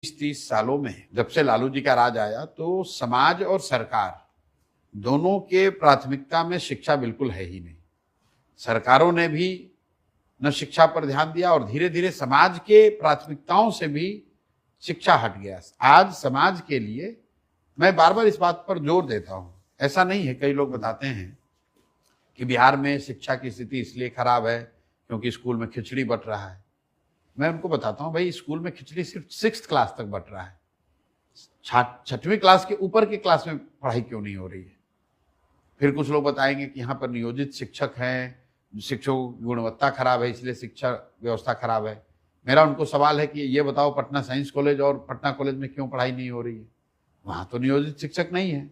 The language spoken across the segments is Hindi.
30 सालों में जब से लालू जी का राज आया तो समाज और सरकार दोनों के प्राथमिकता में शिक्षा बिल्कुल है ही नहीं। सरकारों ने भी न शिक्षा पर ध्यान दिया और धीरे धीरे समाज के प्राथमिकताओं से भी शिक्षा हट गया। आज समाज के लिए मैं बार बार इस बात पर जोर देता हूं, ऐसा नहीं है। कई लोग बताते हैं कि बिहार में शिक्षा की स्थिति इसलिए खराब है क्योंकि स्कूल में खिचड़ी बंट रहा है। मैं उनको बताता हूं, भाई स्कूल में खिचड़ी सिर्फ 6th क्लास तक बंट रहा है, 6वीं क्लास के ऊपर के क्लास में पढ़ाई क्यों नहीं हो रही है? फिर कुछ लोग बताएंगे कि यहाँ पर नियोजित शिक्षक हैं, शिक्षकों की गुणवत्ता खराब है इसलिए शिक्षा व्यवस्था खराब है। मेरा उनको सवाल है कि ये बताओ, पटना साइंस कॉलेज और पटना कॉलेज में क्यों पढ़ाई नहीं हो रही है? वहां तो नियोजित शिक्षक नहीं है।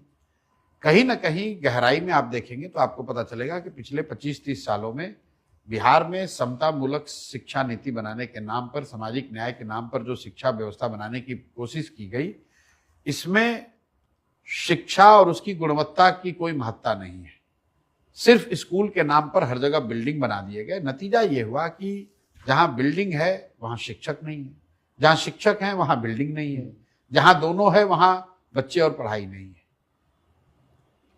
कहीं ना कहीं गहराई में आप देखेंगे तो आपको पता चलेगा कि पिछले 25-30 सालों में बिहार में समता मूलक शिक्षा नीति बनाने के नाम पर, सामाजिक न्याय के नाम पर जो शिक्षा व्यवस्था बनाने की कोशिश की गई, इसमें शिक्षा और उसकी गुणवत्ता की कोई महत्ता नहीं है। सिर्फ स्कूल के नाम पर हर जगह बिल्डिंग बना दिए गए। नतीजा ये हुआ कि जहां बिल्डिंग है वहां शिक्षक नहीं है, जहां शिक्षक है वहां बिल्डिंग नहीं है, जहां दोनों है वहां बच्चे और पढ़ाई नहीं है।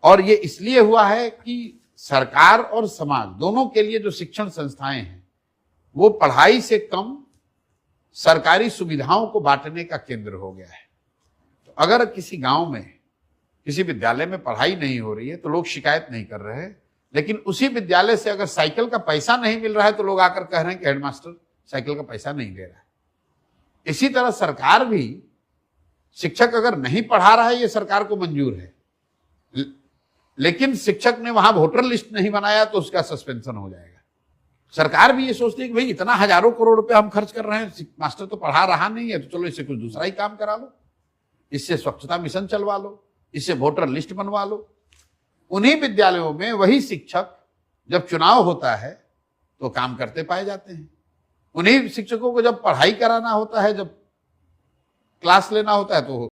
और ये इसलिए हुआ है कि सरकार और समाज दोनों के लिए जो शिक्षण संस्थाएं हैं वो पढ़ाई से कम सरकारी सुविधाओं को बांटने का केंद्र हो गया है। तो अगर किसी गांव में, किसी विद्यालय में पढ़ाई नहीं हो रही है तो लोग शिकायत नहीं कर रहे हैं, लेकिन उसी विद्यालय से अगर साइकिल का पैसा नहीं मिल रहा है तो लोग आकर कह रहे हैं कि हेडमास्टर साइकिल का पैसा नहीं दे रहा है। इसी तरह सरकार भी, शिक्षक अगर नहीं पढ़ा रहा है ये सरकार को मंजूर है, लेकिन शिक्षक ने वहां वोटर लिस्ट नहीं बनाया तो उसका सस्पेंशन हो जाएगा। सरकार भी ये सोचती है कि भाई इतना हजारों करोड़ रुपए हम खर्च कर रहे हैं, मास्टर तो पढ़ा रहा नहीं है, तो चलो इससे कुछ दूसरा ही काम करा लो, इससे स्वच्छता मिशन चलवा लो, इससे वोटर लिस्ट बनवा लो। उन्हीं विद्यालयों में वही शिक्षक जब चुनाव होता है तो काम करते पाए जाते हैं। उन्हीं शिक्षकों को जब पढ़ाई कराना होता है, जब क्लास लेना होता है तो